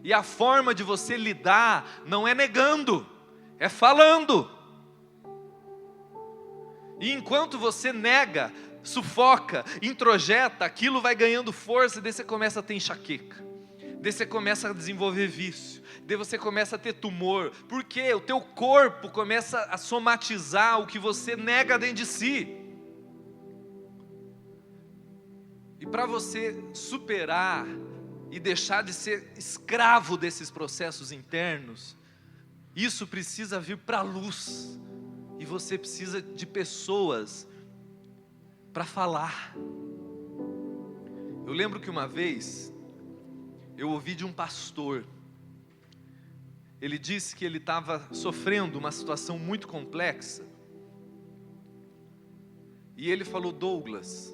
E a forma de você lidar não é negando, é falando. E enquanto você nega, sufoca, introjeta, aquilo vai ganhando força, e daí você começa a ter enxaqueca, daí você começa a desenvolver vício, daí você começa a ter tumor, porque o teu corpo começa a somatizar o que você nega dentro de si. E para você superar e deixar de ser escravo desses processos internos, isso precisa vir para a luz, e você precisa de pessoas para falar. Eu lembro que uma vez eu ouvi de um pastor. Ele disse que ele estava sofrendo uma situação muito complexa. E ele falou: Douglas,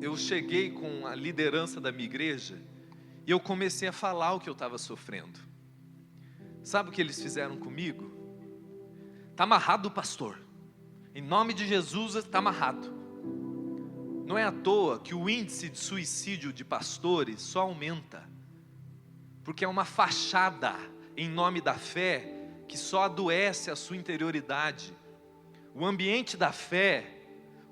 eu cheguei com a liderança da minha igreja e eu comecei a falar o que eu estava sofrendo. Sabe o que eles fizeram comigo? Está amarrado, pastor. Em nome de Jesus, está amarrado. Não é à toa que o índice de suicídio de pastores só aumenta, porque é uma fachada em nome da fé que só adoece a sua interioridade. O ambiente da fé,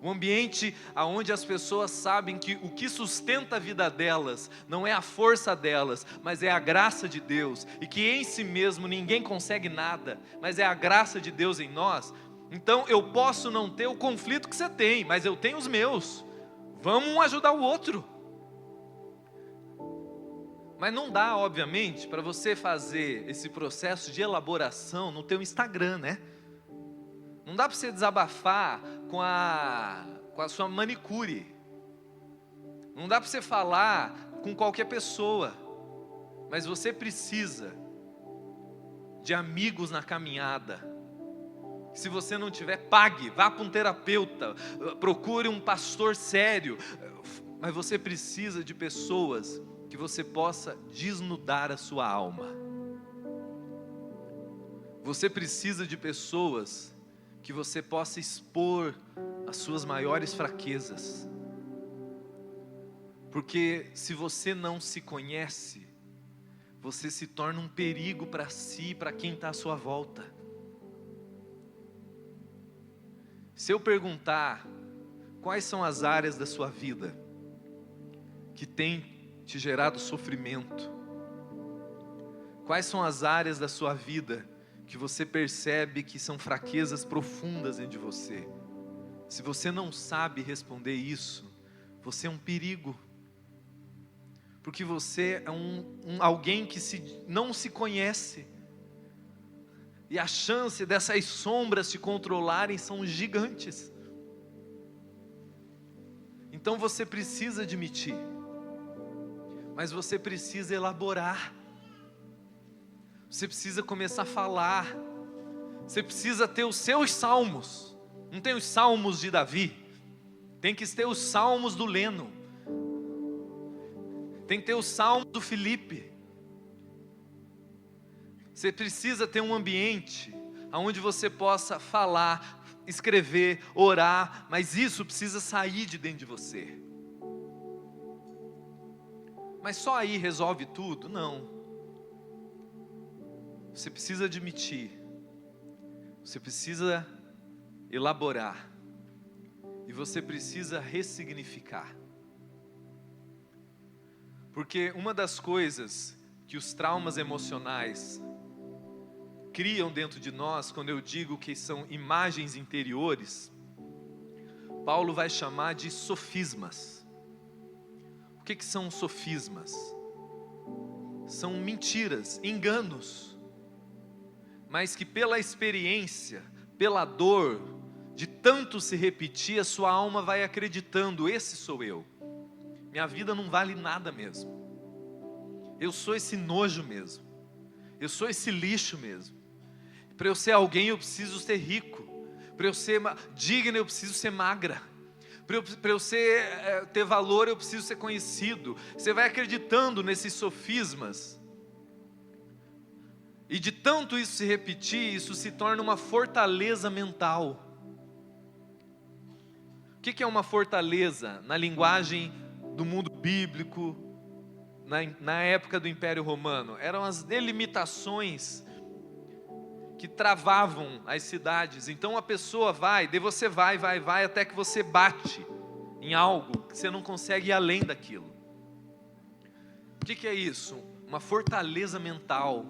o ambiente onde as pessoas sabem que o que sustenta a vida delas não é a força delas, mas é a graça de Deus, e que em si mesmo ninguém consegue nada, mas é a graça de Deus em nós. Então eu posso não ter o conflito que você tem, mas eu tenho os meus. Vamos um ajudar o outro. Mas não dá, obviamente, para você fazer esse processo de elaboração no teu Instagram, né? Não dá para você desabafar com a sua manicure. Não dá para você falar com qualquer pessoa. Mas você precisa de amigos na caminhada. Se você não tiver, pague, vá para um terapeuta, procure um pastor sério. Mas você precisa de pessoas que você possa desnudar a sua alma. Você precisa de pessoas que você possa expor as suas maiores fraquezas. Porque se você não se conhece, você se torna um perigo para si e para quem está à sua volta. Se eu perguntar quais são as áreas da sua vida que tem te gerado sofrimento, quais são as áreas da sua vida que você percebe que são fraquezas profundas dentro de você, se você não sabe responder isso, você é um perigo, porque você é alguém que não se conhece. E a chance dessas sombras te controlarem são gigantes. Então você precisa admitir, mas você precisa elaborar. Você precisa começar a falar. Você precisa ter os seus salmos. Não tem os salmos de Davi. Tem que ter os salmos do Leno. Tem que ter os salmos do Felipe. Você precisa ter um ambiente onde você possa falar, escrever, orar, mas isso precisa sair de dentro de você. Mas só aí resolve tudo? Não. Você precisa admitir, você precisa elaborar, e você precisa ressignificar. Porque uma das coisas que os traumas emocionais criam dentro de nós, quando eu digo que são imagens interiores, Paulo vai chamar de sofismas. O que são sofismas? São mentiras, enganos, mas que pela experiência, pela dor, de tanto se repetir, a sua alma vai acreditando: esse sou eu, minha vida não vale nada mesmo, eu sou esse nojo mesmo, eu sou esse lixo mesmo. Para eu ser alguém eu preciso ser rico, para eu ser digna eu preciso ser magra, para eu ter valor eu preciso ser conhecido. Você vai acreditando nesses sofismas, e de tanto isso se repetir, isso se torna uma fortaleza mental. O que é uma fortaleza? Na linguagem do mundo bíblico, na época do Império Romano, eram as delimitações que travavam as cidades. Então a pessoa vai, daí você vai, até que você bate em algo, que você não consegue ir além daquilo. O que é isso? Uma fortaleza mental,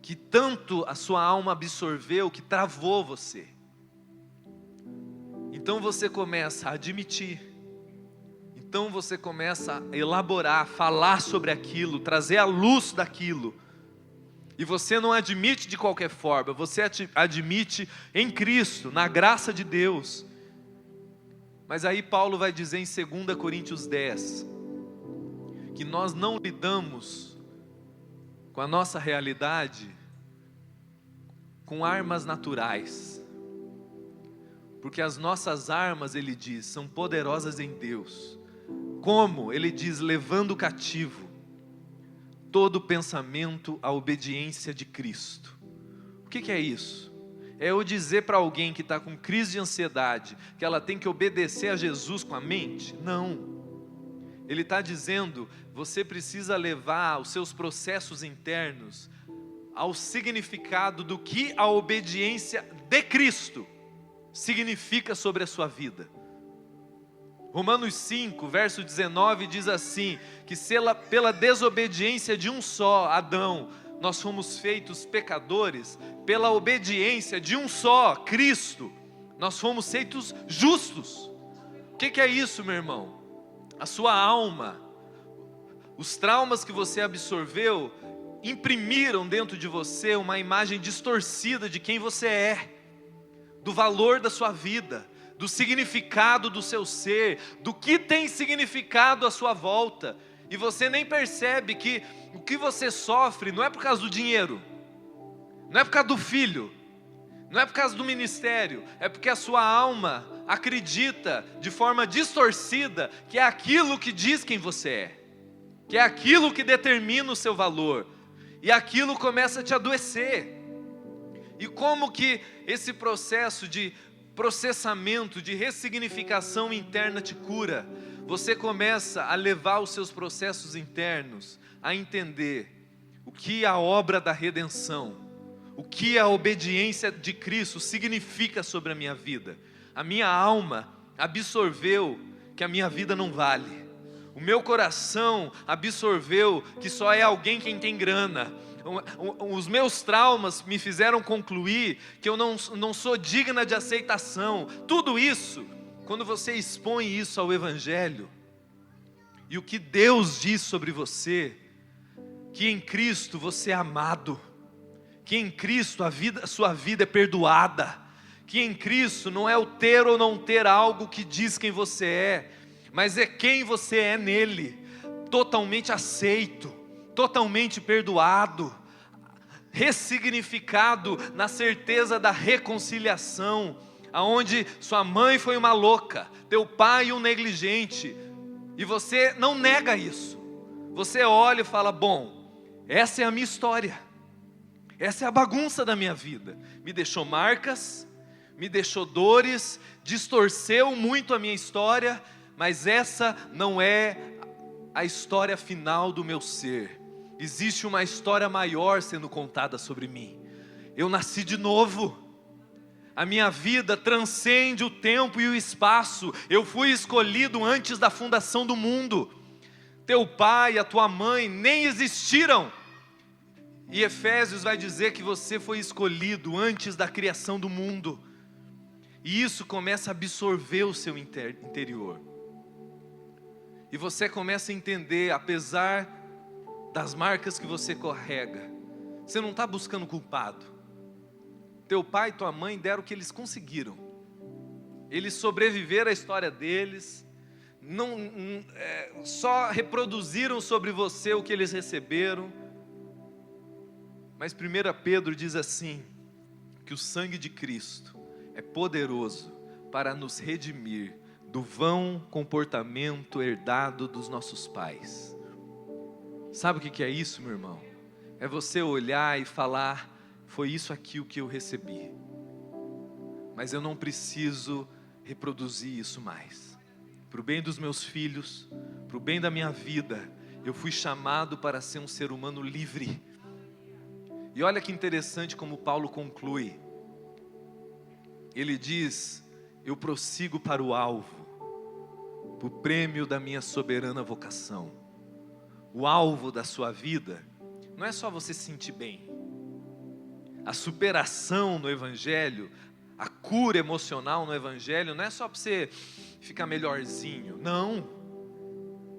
que tanto a sua alma absorveu, que travou você. Então você começa a admitir, então você começa a elaborar, falar sobre aquilo, trazer a luz daquilo. E você não admite de qualquer forma, você admite em Cristo, na graça de Deus. Mas aí Paulo vai dizer em 2 Coríntios 10, que nós não lidamos com a nossa realidade com armas naturais. Porque as nossas armas, ele diz, são poderosas em Deus. Como? Ele diz, levando cativo todo pensamento à obediência de Cristo. O que é isso? É eu dizer para alguém que está com crise de ansiedade, que ela tem que obedecer a Jesus com a mente? Não. Ele está dizendo, você precisa levar os seus processos internos ao significado do que a obediência de Cristo significa sobre a sua vida. Romanos 5, verso 19 diz assim, que pela desobediência de um só, Adão, nós fomos feitos pecadores, pela obediência de um só, Cristo, nós fomos feitos justos. O que é isso, meu irmão? A sua alma, os traumas que você absorveu, imprimiram dentro de você uma imagem distorcida de quem você é, do valor da sua vida, do significado do seu ser, do que tem significado à sua volta, e você nem percebe que o que você sofre não é por causa do dinheiro, não é por causa do filho, não é por causa do ministério, é porque a sua alma acredita de forma distorcida que é aquilo que diz quem você é, que é aquilo que determina o seu valor, e aquilo começa a te adoecer. E como que esse processo de processamento, de ressignificação interna te cura? Você começa a levar os seus processos internos a entender o que a obra da redenção, o que a obediência de Cristo significa sobre a minha vida. A minha alma absorveu que a minha vida não vale. O meu coração absorveu que só é alguém quem tem grana. Os meus traumas me fizeram concluir que eu não sou digna de aceitação. Tudo isso, quando você expõe isso ao Evangelho, e o que Deus diz sobre você, que em Cristo você é amado, que em Cristo a sua vida é perdoada, que em Cristo não é o ter ou não ter algo que diz quem você é, mas é quem você é nele, totalmente aceito, totalmente perdoado, ressignificado na certeza da reconciliação, aonde sua mãe foi uma louca, teu pai um negligente, e você não nega isso. Você olha e fala: bom, essa é a minha história, essa é a bagunça da minha vida, me deixou marcas, me deixou dores, distorceu muito a minha história, mas essa não é a história final do meu ser. Existe uma história maior sendo contada sobre mim. Eu nasci de novo. A minha vida transcende o tempo e o espaço. Eu fui escolhido antes da fundação do mundo. Teu pai e a tua mãe nem existiram. E Efésios vai dizer que você foi escolhido antes da criação do mundo. E isso começa a absorver o seu interior. E você começa a entender, apesar das marcas que você carrega, você não está buscando culpado. Teu pai e tua mãe deram o que eles conseguiram. Eles sobreviveram à história deles, só reproduziram sobre você o que eles receberam. Mas 1 Pedro diz assim, que o sangue de Cristo é poderoso para nos redimir do vão comportamento herdado dos nossos pais. Sabe o que é isso, meu irmão? É você olhar e falar: foi isso aqui o que eu recebi, mas eu não preciso reproduzir isso mais. Para o bem dos meus filhos, para o bem da minha vida, eu fui chamado para ser um ser humano livre. E olha que interessante como Paulo conclui. Ele diz: eu prossigo para o alvo, para o prêmio da minha soberana vocação. O alvo da sua vida não é só você se sentir bem. A superação no Evangelho, a cura emocional no Evangelho, não é só para você ficar melhorzinho. Não.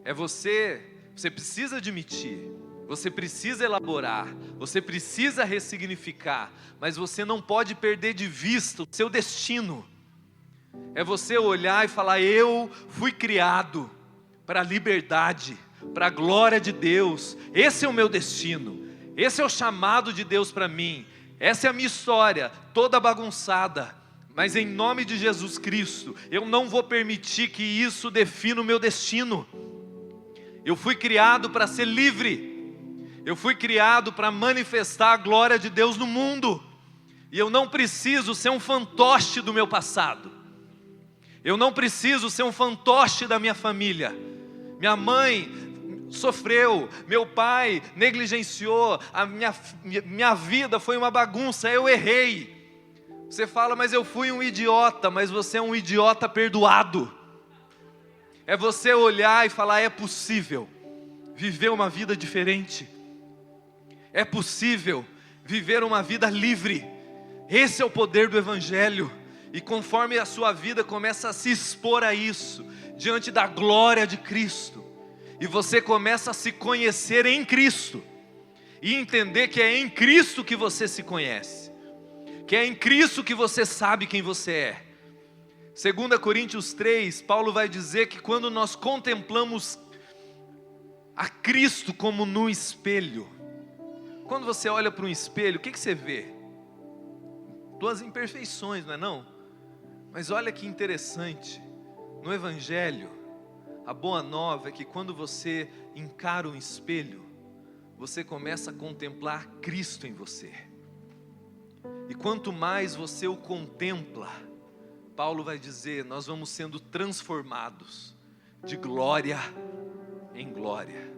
É você precisa admitir, você precisa elaborar, você precisa ressignificar, mas você não pode perder de vista o seu destino. É você olhar e falar: eu fui criado para a liberdade, para a glória de Deus. Esse é o meu destino, esse é o chamado de Deus para mim. Essa é a minha história, toda bagunçada, mas em nome de Jesus Cristo, eu não vou permitir que isso defina o meu destino. Eu fui criado para ser livre, eu fui criado para manifestar a glória de Deus no mundo, e eu não preciso ser um fantoche do meu passado, eu não preciso ser um fantoche da minha família. Minha mãe sofreu, meu pai negligenciou, a minha vida foi uma bagunça, eu errei. Você fala: mas eu fui um idiota. Mas você é um idiota perdoado. É você olhar e falar: é possível viver uma vida diferente, é possível viver uma vida livre. Esse é o poder do Evangelho. E conforme a sua vida começa a se expor a isso, diante da glória de Cristo, e você começa a se conhecer em Cristo, e entender que é em Cristo que você se conhece, que é em Cristo que você sabe quem você é. 2 Coríntios 3, Paulo vai dizer que quando nós contemplamos a Cristo como no espelho, quando você olha para um espelho, o que você vê? Tuas imperfeições, não é não? Mas olha que interessante, no Evangelho, a boa nova é que quando você encara um espelho, você começa a contemplar Cristo em você. E quanto mais você o contempla, Paulo vai dizer, nós vamos sendo transformados de glória em glória.